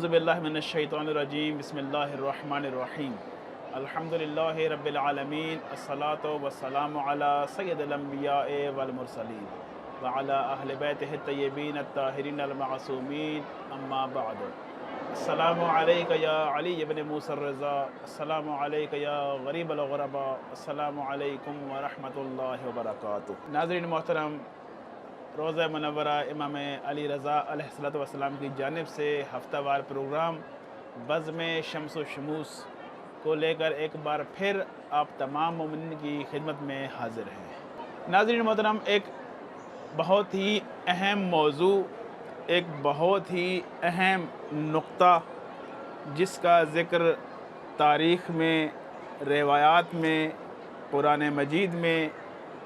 اعوذ باللہ من الشیطان الرجیم بسم اللہ الرحمن الرحیم الحمدللہ رب العالمین الصلاۃ والسلام علی سید الانبیاء والمرسلین وعلی اہل بیتہ الطیبین الطاہرین المعصومین اما بعد السلام علیک یا علی ابن موسیٰ الرضا، السلام علیک یا غریب الغرباء، السلام علیکم ورحمۃ اللہ وبرکاتہ۔ ناظرین محترم، روضہ منورہ امام علی رضا علیہ السلام کی جانب سے ہفتہ وار پروگرام بزم شمس و شموس کو لے کر ایک بار پھر آپ تمام مومنین کی خدمت میں حاضر ہیں۔ ناظرین محترم، ایک بہت ہی اہم موضوع، ایک بہت ہی اہم نقطہ جس کا ذکر تاریخ میں، روایات میں، قرآن مجید میں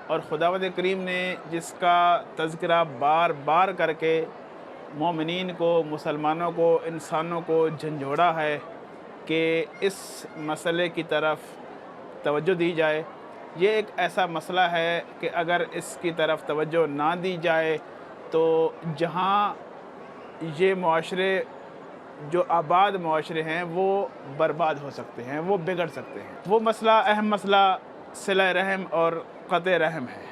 اور خداوند کریم نے جس کا تذکرہ بار بار کر کے مومنین کو، مسلمانوں کو، انسانوں کو جھنجھوڑا ہے کہ اس مسئلے کی طرف توجہ دی جائے۔ یہ ایک ایسا مسئلہ ہے کہ اگر اس کی طرف توجہ نہ دی جائے تو جہاں یہ معاشرے، جو آباد معاشرے ہیں، وہ برباد ہو سکتے ہیں، وہ بگڑ سکتے ہیں۔ وہ مسئلہ، اہم مسئلہ صلہ رحم اور قطع رحم ہے۔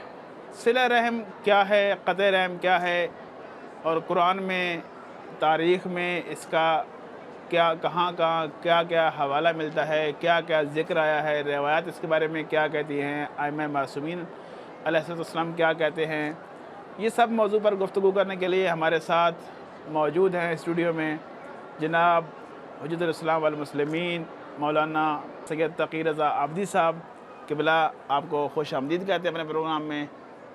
صلہ رحم کیا ہے، قطع رحم کیا ہے، اور قرآن میں، تاریخ میں اس کا کہاں کیا کیا حوالہ ملتا ہے، کیا کیا ذکر آیا ہے، روایات اس کے بارے میں کیا کہتی ہیں، ائمہ معصومین علیہ السلام کیا کہتے ہیں، یہ سب موضوع پر گفتگو کرنے کے لیے ہمارے ساتھ موجود ہیں اسٹوڈیو میں جناب حجت الاسلام والمسلمین مولانا سید تقی رضا عابدی صاحب۔ قبلہ آپ کو خوش آمدید کہتے ہیں اپنے پروگرام میں،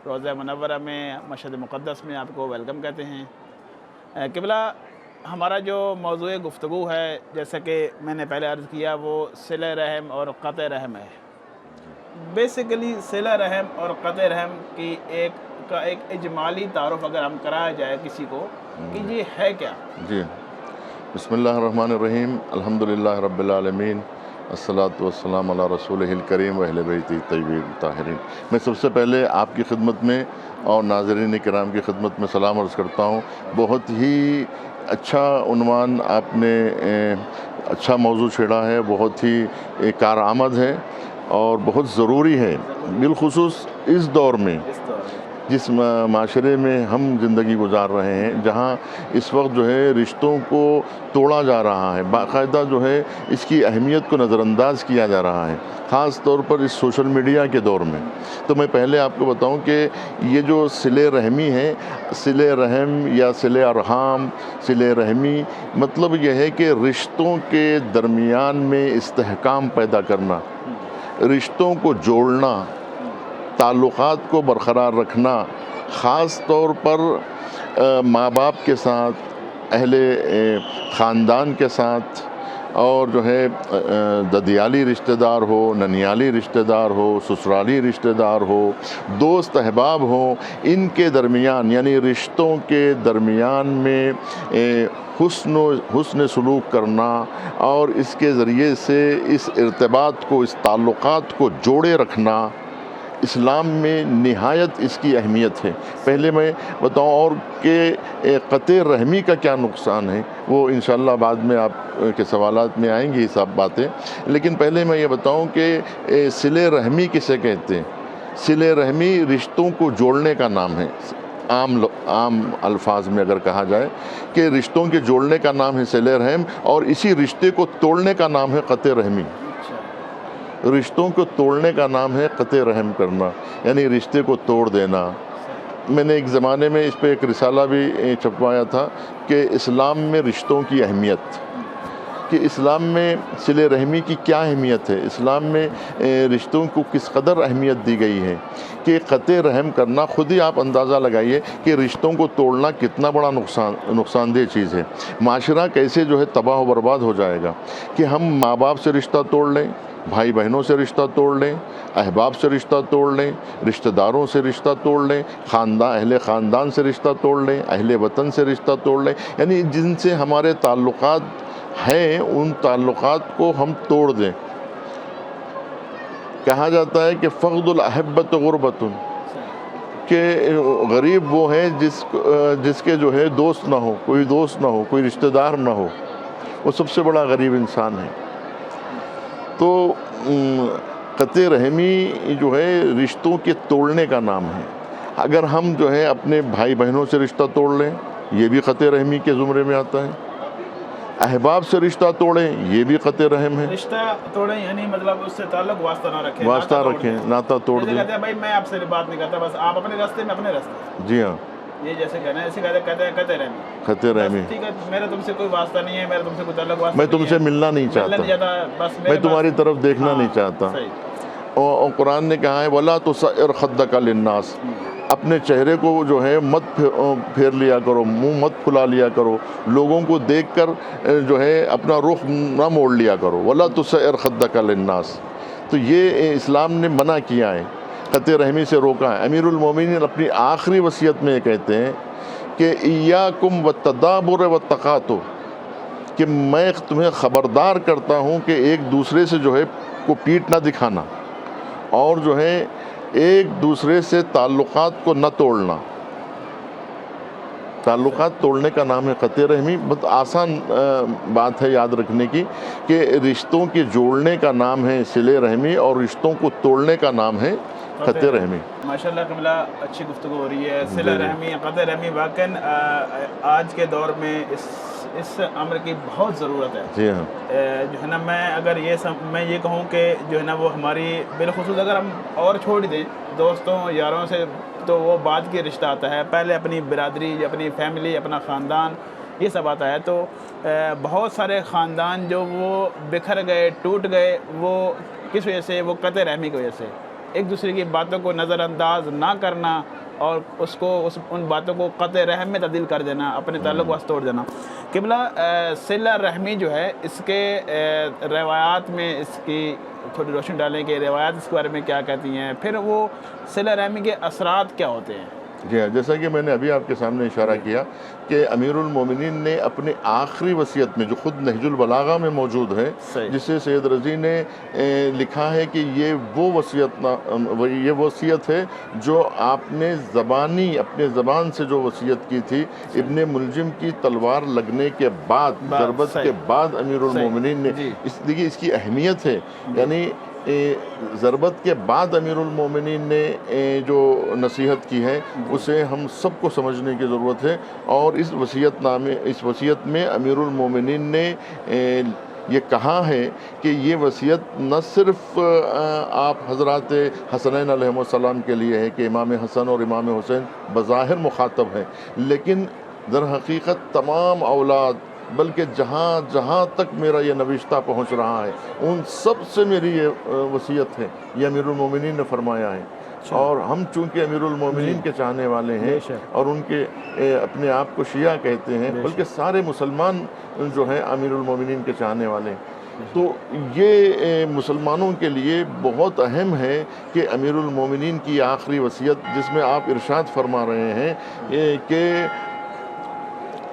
روضہ منورہ میں، مشہد مقدس میں آپ کو ویلکم کہتے ہیں۔ قبلہ، ہمارا جو موضوع گفتگو ہے، جیسا کہ میں نے پہلے عرض کیا، وہ صلہ رحم اور قطع رحم ہے۔ بیسیکلی صلہ رحم اور قطع رحم کی ایک اجمالی تعارف اگر ہم کرایا جائے کسی کو کہ یہ ہے کیا؟ جی، بسم اللہ الرحمن الرحیم، الحمدللہ رب العالمین، الصلاۃ والسلام علی رسولہ الکریم و اہل بیتہ الطیبین الطاہرین۔ میں سب سے پہلے آپ کی خدمت میں اور ناظرین کرام کی خدمت میں سلام عرض کرتا ہوں۔ بہت ہی اچھا عنوان آپ نے، اچھا موضوع چھیڑا ہے، بہت ہی کارآمد ہے اور بہت ضروری ہے، بالخصوص اس دور میں، جس معاشرے میں ہم زندگی گزار رہے ہیں، جہاں اس وقت جو ہے رشتوں کو توڑا جا رہا ہے، باقاعدہ جو ہے اس کی اہمیت کو نظر انداز کیا جا رہا ہے، خاص طور پر اس سوشل میڈیا کے دور میں۔ تو میں پہلے آپ کو بتاؤں کہ یہ جو صلہ رحمی ہے، صلہ رحم یا صلہ ارحام، صلہ رحمی مطلب یہ ہے کہ رشتوں کے درمیان میں استحکام پیدا کرنا، رشتوں کو جوڑنا، تعلقات کو برقرار رکھنا، خاص طور پر ماں باپ کے ساتھ، اہل خاندان کے ساتھ، اور جو ہے ددیالی رشتہ دار ہو، ننیالی رشتہ دار ہو، سسرالی رشتہ دار ہو، دوست احباب ہوں، ان کے درمیان، یعنی رشتوں کے درمیان میں حسن سلوک کرنا اور اس کے ذریعے سے اس ارتباط کو، اس تعلقات کو جوڑے رکھنا، اسلام میں نہایت اس کی اہمیت ہے۔ پہلے میں بتاؤں اور کہ قطع رحمی کا کیا نقصان ہے، وہ انشاءاللہ بعد میں آپ کے سوالات میں آئیں گی یہ سب باتیں، لیکن پہلے میں یہ بتاؤں کہ صلہ رحمی کسے کہتے ہیں۔ صلہ رحمی رشتوں کو جوڑنے کا نام ہے۔ عام الفاظ میں اگر کہا جائے کہ رشتوں کے جوڑنے کا نام ہے صلہ رحم، اور اسی رشتے کو توڑنے کا نام ہے قطع رحمی۔ رشتوں کو توڑنے کا نام ہے قطع رحم کرنا، یعنی رشتے کو توڑ دینا۔ میں نے ایک زمانے میں اس پہ ایک رسالہ بھی چھپوایا تھا کہ اسلام میں رشتوں کی اہمیت، کہ اسلام میں صلہ رحمی کی کیا اہمیت ہے، اسلام میں رشتوں کو کس قدر اہمیت دی گئی ہے، کہ قطع رحم کرنا، خود ہی آپ اندازہ لگائیے کہ رشتوں کو توڑنا کتنا بڑا نقصان دہ چیز ہے۔ معاشرہ کیسے جو ہے تباہ و برباد ہو جائے گا کہ ہم ماں باپ سے رشتہ توڑ لیں، بھائی بہنوں سے رشتہ توڑ لیں، احباب سے رشتہ توڑ لیں، رشتہ داروں سے رشتہ توڑ لیں، اہل خاندان سے رشتہ توڑ لیں، اہل وطن سے رشتہ توڑ لیں، یعنی جن سے ہمارے تعلقات ہیں ان تعلقات کو ہم توڑ دیں۔ کہا جاتا ہے کہ فقد الاحبۃ غربۃ، کہ غریب وہ ہے جس کے جو ہے دوست نہ ہو، کوئی دوست نہ ہو، کوئی رشتہ دار نہ ہو۔ وہ سب سے بڑا غریب انسان ہے۔ تو قطع رحمی جو ہے رشتوں کے توڑنے کا نام ہے۔ اگر ہم جو ہے اپنے بھائی بہنوں سے رشتہ توڑ لیں، یہ بھی قطع رحمی کے زمرے میں آتا ہے۔ احباب سے رشتہ توڑیں، یہ بھی قطع رحم ہے۔ رشتہ توڑیں یعنی مطلب اس سے تعلق واسطہ نہ رکھیں، واسطہ رکھیں، ناطہ توڑ جیسے دیں۔ کہتے ہیں بھائی میں آپ سے بات نہیں کرتا، بس آپ اپنے راستے میں اپنے راستے، جی ہاں، یہ جیسے کہنا ہے، ایسے کہتے ہیں قطع رحمی۔ قطع رحمی، ٹھیک ہے، میرا تم سے کوئی واسطہ نہیں ہے، میرا تم سے کوئی تعلق واسطہ میں نہیں تم ہے، سے ملنا نہیں ملنا نہیں چاہتا، چاہتا، بس میں تمہاری طرف دیکھنا ہاں، نہیں چاہتا۔ صحیح۔ اور قرآن نے کہا ہے وَلَا تُسَعِّرْ خَدَّكَ لِلنَّاسِ، اپنے چہرے کو جو ہے مت پھیر لیا کرو، منہ مت کھلا لیا کرو، لوگوں کو دیکھ کر جو ہے اپنا رخ نہ موڑ لیا کرو۔ وَلَا تُسَعِّرْ خَدَّكَ لِلنَّاسِ، تو یہ اسلام نے منع کیا ہے، قطع رحمی سے روکا ہے۔ امیر المومنین اپنی آخری وصیت میں یہ کہتے ہیں کہ ایاکم والتدابر والتقاتل، کہ میں تمہیں خبردار کرتا ہوں کہ ایک دوسرے سے جو ہے کو پیٹ نہ دکھانا، اور جو ہے ایک دوسرے سے تعلقات کو نہ توڑنا۔ تعلقات توڑنے کا نام ہے قطع رحمی۔ بہت آسان بات ہے یاد رکھنے کی کہ رشتوں کے جوڑنے کا نام ہے صلہ رحمی، اور رشتوں کو توڑنے کا نام ہے قطع رحمی۔ ماشاءاللہ قبلہ اچھی گفتگو ہو رہی ہے۔ صلہ رحمی، قطع رحمی واقعاً آج کے دور میں اس امر کی بہت ضرورت ہے۔ جی ہاں، جو ہے نا، میں یہ کہوں کہ جو ہے نا وہ ہماری بالخصوص اگر ہم اور چھوڑ دیں دوستوں یاروں سے، تو وہ بعد کی رشتہ آتا ہے، پہلے اپنی برادری، اپنی فیملی، اپنا خاندان، یہ سب آتا ہے۔ تو بہت سارے خاندان جو وہ بکھر گئے، ٹوٹ گئے، وہ کس وجہ سے؟ وہ قطع رحمی کی وجہ سے، ایک دوسرے کی باتوں کو نظر انداز نہ کرنا، اور ان باتوں کو قطع رحم میں تبدیل کر دینا، اپنے تعلق واسطے توڑ دینا۔ قبلہ صلہ رحمی جو ہے، اس کے روایات میں اس کی تھوڑی روشنی ڈالیں کہ روایات اس کے بارے میں کیا کہتی ہیں، پھر وہ صلہ رحمی کے اثرات کیا ہوتے ہیں؟ جی ہاں، جیسا کہ میں نے ابھی آپ کے سامنے اشارہ کیا کہ امیر المومنین نے اپنے آخری وصیت میں، جو خود نہج البلاغہ میں موجود ہے، صحیح، جسے سید رضی نے لکھا ہے کہ یہ وہ وصیت ہے جو آپ نے اپنے زبان سے جو وصیت کی تھی ابن ملجم کی تلوار لگنے کے بعد، ضربت کے بعد امیر المومنین نے، اس کی اہمیت ہے، یعنی ضربت کے بعد امیر المومنین نے جو نصیحت کی ہے اسے ہم سب کو سمجھنے کی ضرورت ہے۔ اور اس وصیت میں امیر المومنین نے یہ کہا ہے کہ یہ وصیت نہ صرف آپ حضرات حسنین علیہ السلام کے لیے ہے کہ امام حسن اور امام حسین بظاہر مخاطب ہیں، لیکن در حقیقت تمام اولاد، بلکہ جہاں جہاں تک میرا یہ نوشتہ پہنچ رہا ہے ان سب سے میری یہ وصیت ہے، یہ امیر المومنین نے فرمایا ہے۔ اور ہم چونکہ امیر المومنین کے چاہنے والے ہیں اور ان کے اپنے آپ کو شیعہ کہتے ہیں، بلکہ سارے مسلمان جو ہیں امیر المومنین کے چاہنے والے ہیں، تو یہ مسلمانوں کے لیے بہت اہم ہے کہ امیر المومنین کی آخری وصیت، جس میں آپ ارشاد فرما رہے ہیں کہ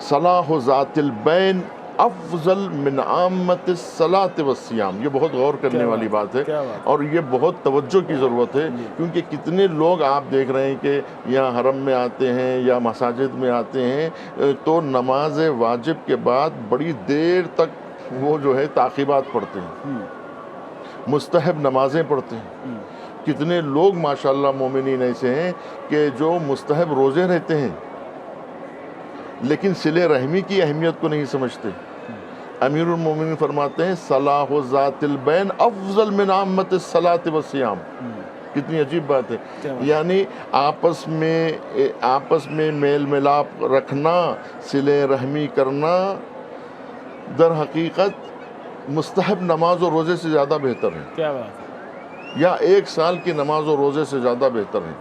صلاح ذات البین افضل من عامت الصلاۃ والصیام، یہ بہت غور کرنے والی بات ہے اور یہ بہت توجہ کی ضرورت ہے، کیونکہ کتنے لوگ آپ دیکھ رہے ہیں کہ یا حرم میں آتے ہیں یا مساجد میں آتے ہیں تو نماز واجب کے بعد بڑی دیر تک وہ جو ہے تعقیبات پڑھتے ہیں، مستحب نمازیں پڑھتے ہیں۔ کتنے لوگ ماشاءاللہ مومنین ایسے ہیں کہ جو مستحب روزے رہتے ہیں لیکن صلہ رحمی کی اہمیت کو نہیں سمجھتے۔ امیر المومنین فرماتے ہیں صلاح ذات البین افضل من عامت الصلاۃ والصیام۔ کتنی عجیب بات ہے، یعنی آپس میں میل ملاپ رکھنا، صلہ رحمی کرنا در حقیقت مستحب نماز و روزے سے زیادہ بہتر ہے، کیا بات ہے، یا ایک سال کی نماز و روزے سے زیادہ بہتر ہے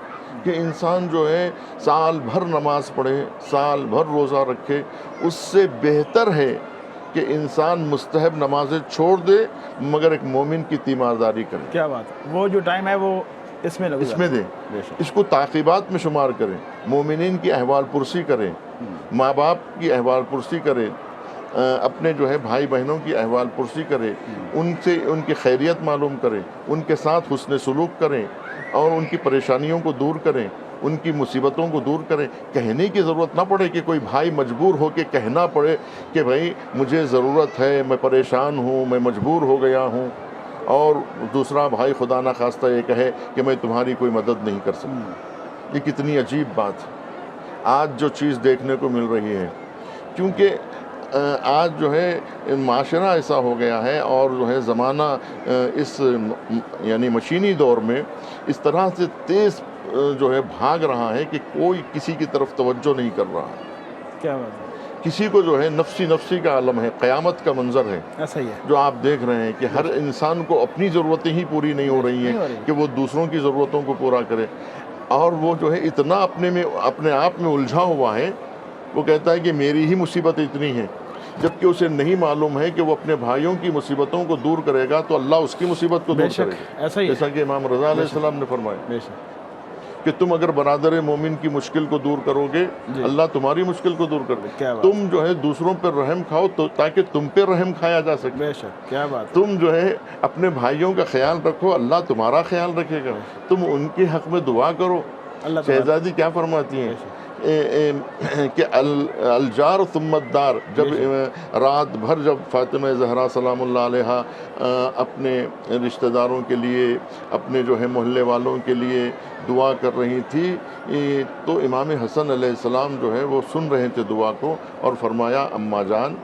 کہ انسان جو ہے سال بھر نماز پڑھے، سال بھر روزہ رکھے، اس سے بہتر ہے کہ انسان مستحب نمازیں چھوڑ دے مگر ایک مومن کی تیمارداری کرے۔ کیا بات ہے، وہ جو ٹائم ہے وہ اس میں دے، اس کو تعقیبات میں شمار کریں، مومنین کی احوال پرسی کریں، ماں باپ کی احوال پرسی کریں، اپنے جو ہے بھائی بہنوں کی احوال پرسی کرے، ان سے ان کی خیریت معلوم کریں، ان کے ساتھ حسن سلوک کریں اور ان کی پریشانیوں کو دور کریں، ان کی مصیبتوں کو دور کریں. کہنے کی ضرورت نہ پڑے کہ کوئی بھائی مجبور ہو کے کہنا پڑے کہ بھائی مجھے ضرورت ہے، میں پریشان ہوں، میں مجبور ہو گیا ہوں، اور دوسرا بھائی خدا نخواستہ یہ کہے کہ میں تمہاری کوئی مدد نہیں کر سکتا. یہ کتنی عجیب بات ہے آج جو چیز دیکھنے کو مل رہی ہے. کیونکہ آج جو ہے معاشرہ ایسا ہو گیا ہے، اور جو ہے زمانہ اس یعنی مشینی دور میں اس طرح سے تیز جو ہے بھاگ رہا ہے کہ کوئی کسی کی طرف توجہ نہیں کر رہا. کیا بات ہے. کسی کو جو ہے نفسی کا عالم ہے، قیامت کا منظر ہے ایسا ہی ہے جو آپ دیکھ رہے ہیں کہ ہر انسان کو اپنی ضرورتیں ہی پوری نہیں ہو رہی ہیں کہ وہ دوسروں کی ضرورتوں کو پورا کرے. اور وہ جو ہے اتنا اپنے آپ میں الجھا ہوا ہے، وہ کہتا ہے کہ میری ہی مصیبت اتنی ہے، جبکہ اسے نہیں معلوم ہے کہ وہ اپنے بھائیوں کی مصیبتوں کو دور کرے گا تو اللہ اس کی مصیبت کو دور کرے گا. ایسا ہی ہے. جیسا کہ امام رضا علیہ السلام نے فرمایا بے شک کہ تم اگر برادر مومن کی مشکل کو دور کرو گے اللہ تمہاری مشکل کو دور کر دے. تم جو ہے دوسروں پر رحم کھاؤ تو تاکہ تم پہ رحم کھایا جا سکے. بے شک. کیا بات. تم جو ہے اپنے بھائیوں کا خیال رکھو، اللہ تمہارا خیال رکھے گا. تم ان کے حق میں دعا کرو. شہزادی کیا فرماتی ہیں کہ الجار ثم الدار. جب رات بھر جب فاطمہ زہرا سلام اللہ علیہا اپنے رشتہ داروں کے لیے، اپنے جو ہے محلے والوں کے لیے دعا کر رہی تھی، تو امام حسن علیہ السلام جو ہے وہ سن رہے تھے دعا کو، اور فرمایا اماں جان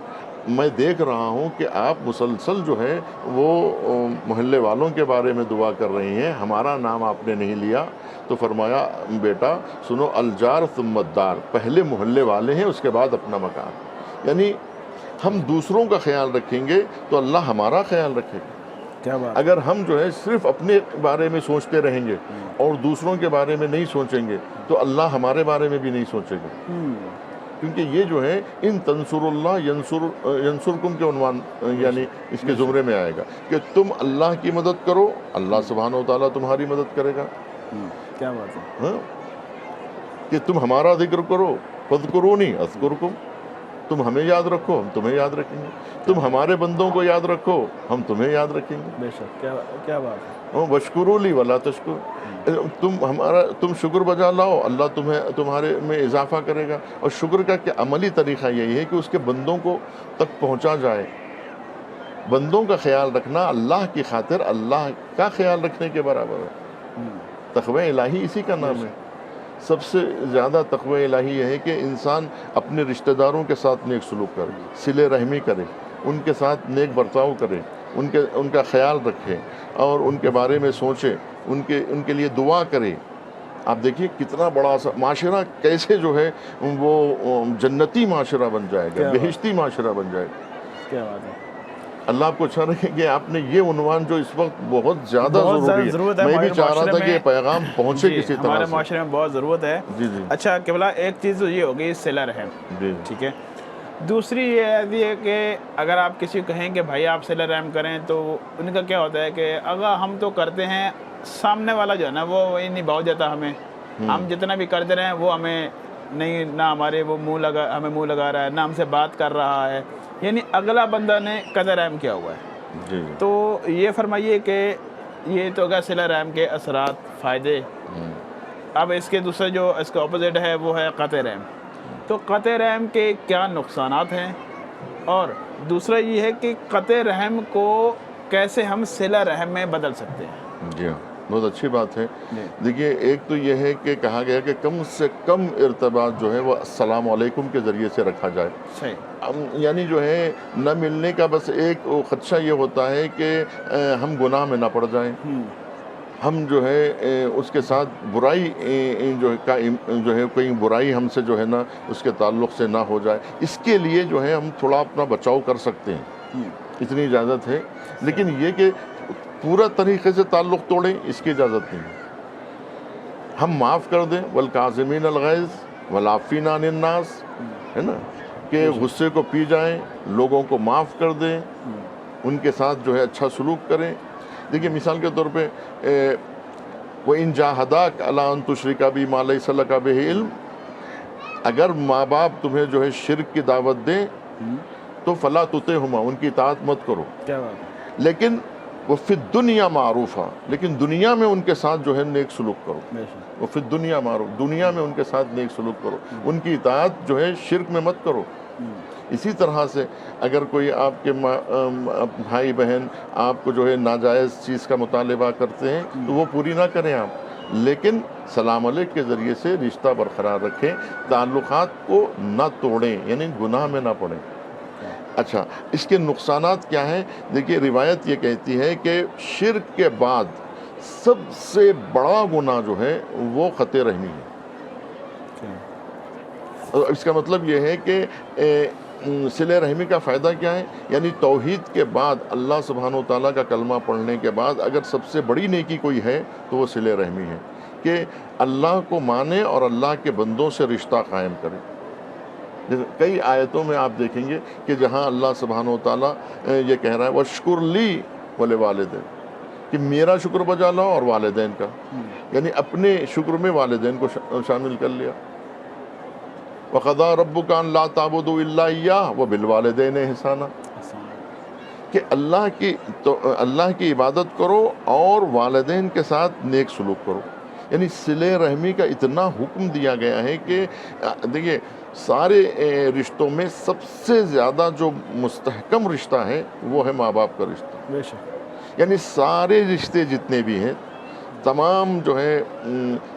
میں دیکھ رہا ہوں کہ آپ مسلسل جو ہے وہ محلے والوں کے بارے میں دعا کر رہی ہیں، ہمارا نام آپ نے نہیں لیا. تو فرمایا بیٹا سنو، الجار ثم الدار، پہلے محلے والے ہیں اس کے بعد اپنا مکان. یعنی ہم دوسروں کا خیال رکھیں گے تو اللہ ہمارا خیال رکھے گا. کیا بات. اگر ہم جو ہے صرف اپنے بارے میں سوچتے رہیں گے اور دوسروں کے بارے میں نہیں سوچیں گے تو اللہ ہمارے بارے میں بھی نہیں سوچے گا. کیونکہ یہ جو ہے ان تنصر اللہ ینصرکم کے عنوان یعنی اس کے زمرے میں آئے گا کہ تم اللہ کی مدد کرو، اللہ سبحانہ و تعالیٰ تمہاری مدد کرے گا. کیا بات ہے. کہ تم ہمارا ذکر کرو، فاذکرونی اذکرکم، تم ہمیں یاد رکھو ہم تمہیں یاد رکھیں گے. تم ہمارے بندوں کو یاد رکھو ہم تمہیں یاد رکھیں گے. بے شک. کیا بات ہے. وشکروا لی ولا تشکروا، تم شکر بجا لاؤ اللہ تمہارے میں اضافہ کرے گا. اور شکر کا کہ عملی طریقہ یہی ہے کہ اس کے بندوں کو تک پہنچا جائے. بندوں کا خیال رکھنا اللہ کی خاطر اللہ کا خیال رکھنے کے برابر ہے. تقوی الہی اسی کا نام ہے. سب سے زیادہ تقوی الہی یہ ہے کہ انسان اپنے رشتہ داروں کے ساتھ نیک سلوک کرے، صلہ رحمی کرے، ان کے ساتھ نیک برتاؤ کرے، ان کا خیال رکھے اور ان کے بارے میں سوچے، ان کے لیے دعا کرے. آپ دیکھیے کتنا بڑا معاشرہ کیسے جو ہے وہ جنتی معاشرہ بن جائے گا، بہشتی معاشرہ بن جائے گا. کیا بات ہے. اللہ آپ کو اچھا رکھے کہ آپ نے یہ عنوان جو اس وقت بہت زیادہ ضروری ہے، میں بھی چاہ رہا تھا کہ یہ پیغام پہنچے کسی طرح سے. ہمارے معاشرے میں بہت ضرورت ہے. اچھا قبلہ ایک چیز یہ ہوگی صلہ رحم، ٹھیک ہے. دوسری یہ ہے کہ اگر آپ کسی کو کہیں کہ بھائی آپ صلہ رحم کریں تو ان کا کیا ہوتا ہے کہ اگر ہم تو کرتے ہیں، سامنے والا جو ہے نا وہ نہیں بھاؤ دیتا ہمیں. ہم جتنا بھی کرتے رہے وہ ہمیں نہیں، نہ ہمارے وہ ہمیں منہ لگا رہا ہے، نہ ہم سے بات کر رہا ہے، یعنی اگلا بندہ نے قطع رحم کیا ہوا ہے. تو یہ فرمائیے کہ یہ تو اگر صلہ رحم کے اثرات، فائدے. اب اس کے دوسرے جو اس کا اپوزٹ ہے وہ ہے قطع رحم. تو قطع رحم کے کیا نقصانات ہیں، اور دوسرا یہ ہے کہ قطع رحم کو کیسے ہم صلہ رحم میں بدل سکتے ہیں. جی ہاں، بہت اچھی بات ہے. دیکھیے ایک تو یہ ہے کہ کہا گیا کہ کم سے کم ارتباط جو ہے وہ السلام علیکم کے ذریعے سے رکھا جائے. یعنی جو ہے نہ ملنے کا بس ایک خدشہ یہ ہوتا ہے کہ ہم گناہ میں نہ پڑ جائیں، ہم جو ہے اس کے ساتھ برائی جو ہے کوئی برائی ہم سے جو ہے نا اس کے تعلق سے نہ ہو جائے. اس کے لیے جو ہے ہم تھوڑا اپنا بچاؤ کر سکتے ہیں، اتنی اجازت ہے. لیکن یہ کہ پورا طریقے سے تعلق توڑیں اس کی اجازت نہیں. ہم معاف کر دیں، والکاظمین الغیظ والعافین عن الناس، ہے نا، کہ غصے کو پی جائیں، لوگوں کو معاف کر دیں، ان کے ساتھ جو ہے اچھا سلوک کریں. دیکھیے مثال کے طور پہ وَإِن جَاهَدَاكَ عَلَىٰ أَن تُشْرِكَ بِي مَا لَيْسَ لَكَ بِهِ عِلْمٌ، اگر ماں باپ تمہیں جو ہے شرک کی دعوت دیں تو فَلَا تُطِعْهُمَا، ان کی اطاعت مت کرو. لیکن وہ فی الدنیا معروفہ، لیکن دنیا میں ان کے ساتھ جو ہے نیک سلوک کرو، بے شک، وہ فی الدنیا معروف، دنیا میں ان کے ساتھ نیک سلوک کرو، ان کی اطاعت جو ہے شرک میں مت کرو۔ اسی طرح سے اگر کوئی آپ کے بھائی بہن آپ کو جو ہے ناجائز چیز کا مطالبہ کرتے ہیں تو وہ پوری نہ کریں آپ، لیکن سلام علیک کے ذریعے سے رشتہ برقرار رکھیں، تعلقات کو نہ توڑیں، یعنی گناہ میں نہ پڑیں۔ اچھا، اس کے نقصانات کیا ہیں؟ دیکھیے روایت یہ کہتی ہے کہ شرک کے بعد سب سے بڑا گناہ جو ہے وہ قطع رحمی ہے۔ اور اس کا مطلب یہ ہے کہ صلہ رحمی کا فائدہ کیا ہے؟ یعنی توحید کے بعد اللہ سبحانہ و تعالیٰ کا کلمہ پڑھنے کے بعد اگر سب سے بڑی نیکی کوئی ہے تو وہ صلہ رحمی ہے، کہ اللہ کو مانے اور اللہ کے بندوں سے رشتہ قائم کرے۔ کئی آیتوں میں آپ دیکھیں گے کہ جہاں اللہ سبحانہ و تعالیٰ یہ کہہ رہا ہے وَاشْكُرْ لِي وَلِوَالِدَيْنِ، کہ میرا شکر بجا لاؤ اور والدین کا، یعنی اپنے شکر میں والدین کو شامل کر لیا۔ وَقَضَىٰ رَبُّكَ أَن لَّا تَعْبُدُوا إِلَّا إِيَّاهُ وَبِالْوَالِدَيْنِ إِحْسَانًا، کہ اللہ کی عبادت کرو اور والدین کے ساتھ نیک سلوک کرو۔ یعنی صلہ رحمی کا اتنا حکم دیا گیا ہے کہ دیکھیے سارے رشتوں میں سب سے زیادہ جو مستحکم رشتہ ہے وہ ہے ماں باپ کا رشتہ، بے شک، یعنی سارے رشتے جتنے بھی ہیں تمام جو ہے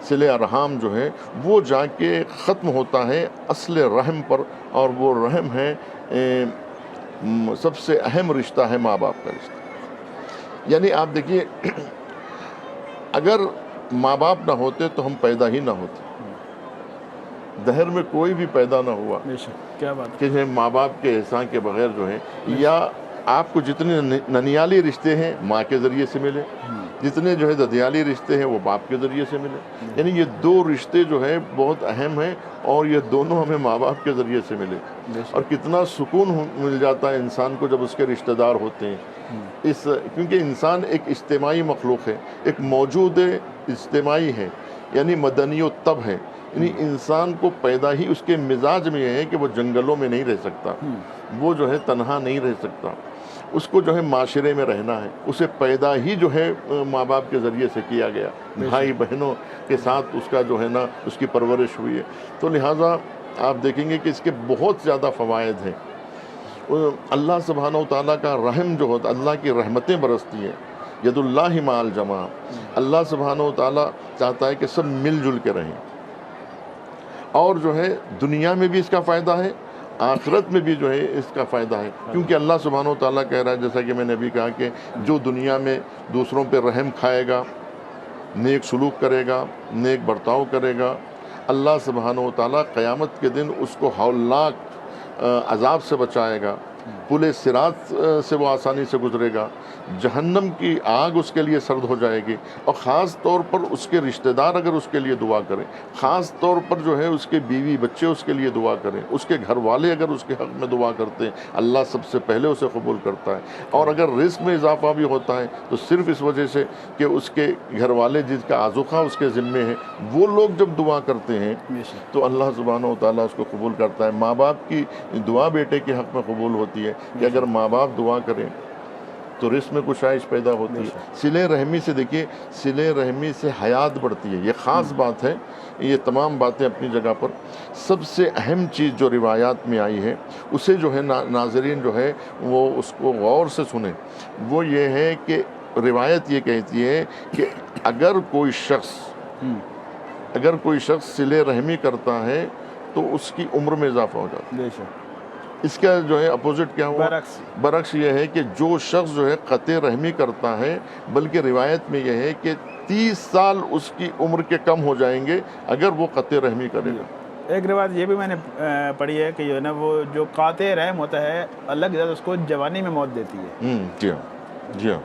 صلہ ارحام جو ہے وہ جا کے ختم ہوتا ہے اصل رحم پر، اور وہ رحم ہے سب سے اہم رشتہ ہے ماں باپ کا رشتہ۔ یعنی آپ دیکھیے اگر ماں باپ نہ ہوتے تو ہم پیدا ہی نہ ہوتے، دہر میں کوئی بھی پیدا نہ ہوا، بے شک، کیا بات کہ ماں باپ کے احسان کے بغیر جو ہے، یا آپ کو جتنے ننیالی رشتے ہیں ماں کے ذریعے سے ملے، جتنے جو ہے ددیالی رشتے ہیں وہ باپ کے ذریعے سے ملے، یعنی یہ دو رشتے جو ہے بہت اہم ہیں اور یہ دونوں ہمیں ماں باپ کے ذریعے سے ملے۔ اور کتنا سکون مل جاتا ہے انسان کو جب اس کے رشتہ دار ہوتے ہیں، کیونکہ انسان ایک اجتماعی مخلوق ہے، ایک موجود اجتماعی ہے، یعنی مدنی و طب ہے، یعنی انسان کو پیدا ہی اس کے مزاج میں یہ ہے کہ وہ جنگلوں میں نہیں رہ سکتا، وہ جو ہے تنہا نہیں رہ سکتا، اس کو جو ہے معاشرے میں رہنا ہے، اسے پیدا ہی جو ہے ماں باپ کے ذریعے سے کیا گیا، بھائی بہنوں کے ساتھ اس کا جو ہے نا اس کی پرورش ہوئی ہے۔ تو لہٰذا آپ دیکھیں گے کہ اس کے بہت زیادہ فوائد ہیں۔ اللہ سبحانہ و تعالیٰ کا رحم جو ہوتا، اللہ کی رحمتیں برستی ہیں، ید اللہ مع الجماع، اللہ سبحانہ و تعالیٰ چاہتا ہے کہ سب مل جل کے رہیں، اور جو ہے دنیا میں بھی اس کا فائدہ ہے، آخرت میں بھی جو ہے اس کا فائدہ ہے، کیونکہ اللہ سبحانہ و تعالیٰ کہہ رہا ہے، جیسا کہ میں نے ابھی کہا کہ جو دنیا میں دوسروں پہ رحم کھائے گا، نیک سلوک کرے گا، نیک برتاؤ کرے گا، اللہ سبحانہ و تعالیٰ قیامت کے دن اس کو ہولناک عذاب سے بچائے گا، پل صراط سے وہ آسانی سے گزرے گا، جہنم کی آگ اس کے لیے سرد ہو جائے گی، اور خاص طور پر اس کے رشتہ دار اگر اس کے لیے دعا کریں، خاص طور پر جو ہے اس کے بیوی بچے اس کے لیے دعا کریں، اس کے گھر والے اگر اس کے حق میں دعا کرتے ہیں، اللہ سب سے پہلے اسے قبول کرتا ہے۔ اور اگر رزق میں اضافہ بھی ہوتا ہے تو صرف اس وجہ سے کہ اس کے گھر والے جس کا آذوقہ اس کے ذمے ہے، وہ لوگ جب دعا کرتے ہیں تو اللہ سبحانہ و تعالیٰ اس کو قبول کرتا ہے۔ ماں باپ کی دعا بیٹے کے حق میں قبول ہوتی ہے کہ اگر ماں باپ دعا کریں تو رزق میں گشائش پیدا ہوتی ہے۔ صلہ رحمی سے دیکھیے، صلہ رحمی سے حیات بڑھتی ہے، یہ خاص بات ہے۔ یہ تمام باتیں اپنی جگہ پر، سب سے اہم چیز جو روایات میں آئی ہے اسے جو ہے ناظرین جو ہے وہ اس کو غور سے سنیں، وہ یہ ہے کہ روایت یہ کہتی ہے کہ اگر کوئی شخص صلہ رحمی کرتا ہے تو اس کی عمر میں اضافہ ہو جاتا ہے۔ اس کا جو ہے اپوزٹ کیا ہوا؟ برعکس یہ ہے کہ جو شخص جو ہے قطع رحمی کرتا ہے، بلکہ روایت میں یہ ہے کہ 30 سال اس کی عمر کے کم ہو جائیں گے اگر وہ قطع رحمی کرے گا۔ ایک روایت یہ بھی میں نے پڑھی ہے کہ جو ہے نا وہ جو قاطع رحم ہوتا ہے اللہ کی ذات اس کو جوانی میں موت دیتی ہے۔ جی ہاں، جی ہاں،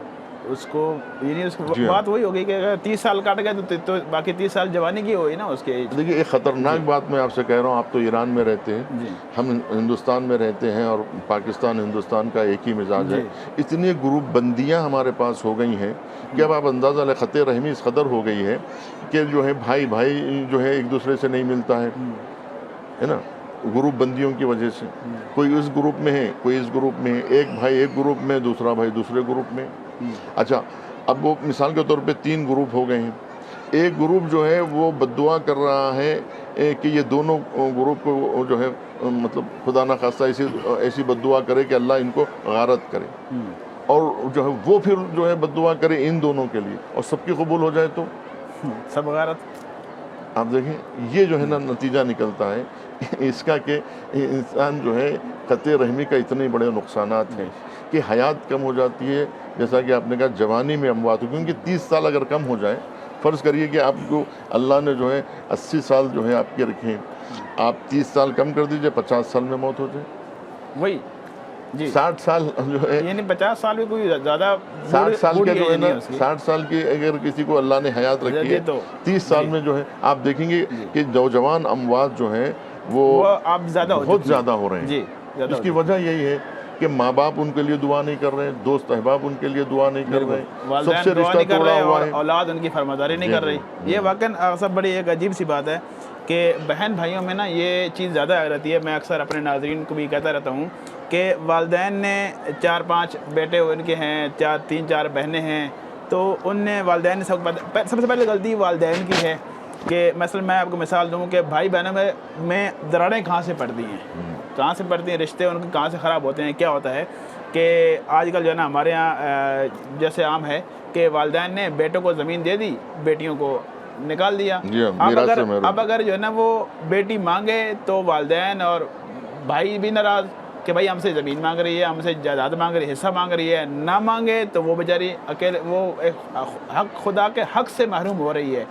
اس کو یعنی اس کو بات وہی ہوگی کہ اگر 30 سال کاٹ گئے تو باقی 30 سال جوانی کی ہوئی نا اس کے۔ دیکھیے ایک خطرناک بات میں آپ سے کہہ رہا ہوں، آپ تو ایران میں رہتے ہیں، ہم ہندوستان میں رہتے ہیں، اور پاکستان ہندوستان کا ایک ہی مزاج ہے۔ اتنی گروپ بندیاں ہمارے پاس ہو گئی ہیں کہ اب آپ اندازہ لیں قطع رحمی اس قدر ہو گئی ہے کہ جو ہے بھائی جو ہے ایک دوسرے سے نہیں ملتا ہے نا، گروپ بندیوں کی وجہ سے۔ کوئی اس گروپ میں ہے، کوئی اس گروپ میں ہے، ایک بھائی ایک گروپ میں، دوسرا بھائی دوسرے گروپ میں۔ اچھا اب وہ مثال کے طور پہ 3 گروپ ہو گئے ہیں. ایک گروپ جو ہے وہ بددعا کر رہا ہے کہ یہ دونوں گروپ کو جو ہے مطلب خدا نہ خواستہ ایسی بددعا کرے کہ اللہ ان کو غارت کرے, اور جو ہے وہ پھر جو ہے بددعا کرے ان دونوں کے لیے, اور سب کی قبول ہو جائے تو سب غارت. آپ دیکھیں یہ جو ہے نا نتیجہ نکلتا ہے اس کا کہ انسان جو ہے قطع رحمی کا اتنے بڑے نقصانات ہیں کہ حیات کم ہو جاتی ہے. جیسا کہ آپ نے کہا جوانی میں اموات ہو, کیونکہ 30 سال اگر کم ہو جائے, فرض کریے کہ آپ کو اللہ نے جو ہے 80 سال جو ہے آپ کے رکھے, آپ 30 سال کم کر دیجئے, 50 سال میں موت ہو جائے. وہی جی 60 سال جو ہے, یعنی 50 سال بھی کوئی زیادہ 60 سال کے جو ہے نا 60 سال کی اگر کسی کو اللہ نے حیات رکھی ہے, 30 سال میں جو ہے آپ دیکھیں گے کہ نوجوان اموات جو ہیں وہ آپ بہت زیادہ ہو رہے ہیں. جی اس کی وجہ یہی ہے کہ ماں باپ ان کے لیے دعا نہیں کر رہے, دوست احباب ان کے لیے دعا نہیں کر رہے, سب سے رشتہ توڑا ہوا ہے, اولاد ان کی فرمانبرداری نہیں کر رہی. یہ واقعا سب بڑی ایک عجیب سی بات ہے کہ بہن بھائیوں میں نا یہ چیز زیادہ رہتی ہے. میں اکثر اپنے ناظرین کو بھی کہتا رہتا ہوں کہ والدین نے 4-5 بیٹے ان کے ہیں, 3-4 بہنیں ہیں, تو ان نے والدین نے سب سے پہلے غلطی والدین کی ہے کہ مثلا میں آپ کو مثال دوں کہ بھائی بہنوں میں دراڑیں کہاں سے پڑتی ہیں, رشتے ان کے کہاں سے خراب ہوتے ہیں. کیا ہوتا ہے کہ آج کل جو ہے نا ہمارے یہاں جیسے عام ہے کہ والدین نے بیٹوں کو زمین دے دی, بیٹیوں کو نکال دیا. اب اگر جو ہے نا وہ بیٹی مانگے تو والدین اور بھائی بھی ناراض کہ بھائی ہم سے زمین مانگ رہی ہے, ہم سے جائیداد مانگ رہی ہے, حصہ مانگ رہی ہے. نہ مانگے تو وہ بیچاری اکیلے وہ حق خدا کے حق سے محروم ہو رہی ہے.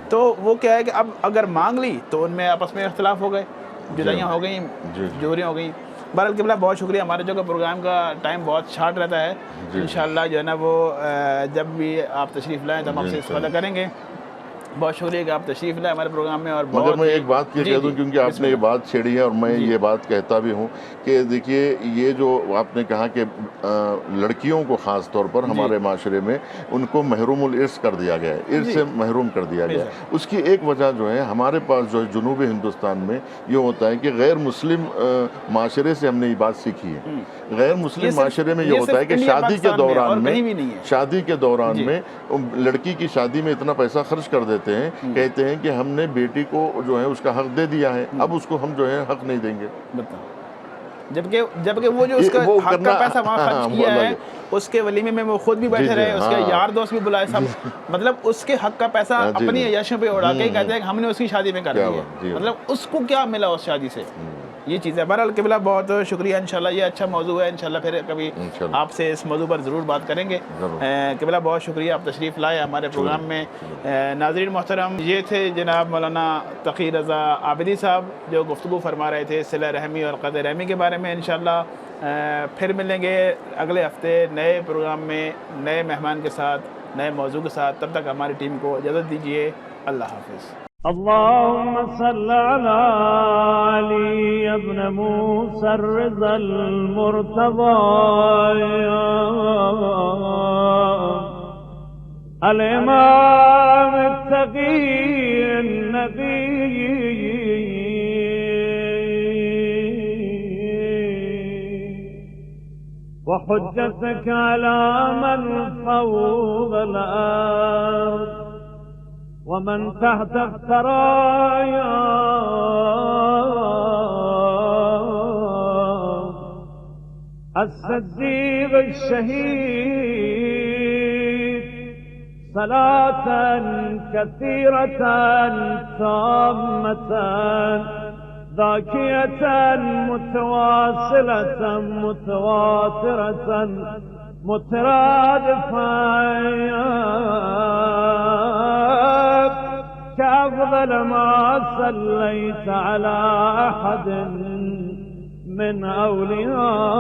تو وہ کیا ہے کہ اب اگر مانگ لی تو ان میں آپس میں اختلاف ہو گئے, جدائیاں ہو گئیں, جوریاں ہو گئیں. بہرحال قبلہ بہت شکریہ. ہمارے جو کہ پروگرام کا ٹائم بہت شارٹ رہتا ہے, انشاءاللہ جو ہے نا وہ جب بھی آپ تشریف لائیں تو ہم آپ سے استفادہ کریں گے. بہت شکریہ کہ آپ تشریف لائے ہمارے پروگرام میں. اور مگر میں ایک بات یہ کہہ دوں کیونکہ آپ نے یہ بات چھیڑی ہے اور میں یہ بات کہتا بھی ہوں کہ دیکھیے یہ جو آپ نے کہا کہ لڑکیوں کو خاص طور پر ہمارے معاشرے میں ان کو محروم الارث کر دیا گیا ہے, ارث سے محروم کر دیا گیا ہے. اس کی ایک وجہ جو ہے ہمارے پاس جو ہے جنوبی ہندوستان میں یہ ہوتا ہے کہ غیر مسلم معاشرے سے ہم نے یہ بات سیکھی ہے. غیر مسلم معاشرے میں یہ ہوتا ہے کہ شادی کے دوران میں لڑکی کی شادی میں اتنا پیسہ خرچ کر دیتے ہیں, کہتے ہیں کہ ہم نے بیٹی کو جو ہے اس کا حق دے دیا ہے, اب اس کو ہم جو ہے حق نہیں دیں گے. جبکہ وہ جو اس کا حق کا پیسہ وہاں خرچ کیا ہے, اس کے ولیمے میں وہ خود بھی بیٹھے رہے, اس کے یار دوست بھی بلائے, سب مطلب اس کے حق کا پیسہ اپنی عیاشیوں پہ اڑا کے کہتے ہیں کہ ہم نے اس کی شادی میں کر دی ہے, مطلب اس کو کیا ملا اس شادی سے, یہ چیز ہے. بہرحال قبلہ بہت شکریہ. انشاءاللہ یہ اچھا موضوع ہے, انشاءاللہ پھر کبھی آپ سے اس موضوع پر ضرور بات کریں گے. قبلہ بہت شکریہ آپ تشریف لائے ہمارے پروگرام میں. ناظرین محترم, یہ تھے جناب مولانا تقی رضا عابدی صاحب جو گفتگو فرما رہے تھے صلہ رحمی اور قدر رحمی کے بارے میں. انشاءاللہ پھر ملیں گے اگلے ہفتے نئے پروگرام میں نئے مہمان کے ساتھ, نئے موضوع کے ساتھ. تب تک ہماری ٹیم کو اجازت دیجیے. اللہ حافظ. اللهم صل على علي ابن موسى الرضا المرتضى الإمام التقي النبي وحجتك على من فوق الأرض ومن تحت الثرايا الصديق الشهيد صلاة كثيرة تامة ذاكية متواصلة متواترة مترادفة كأفضل ما صليت على أحد من أوليائك.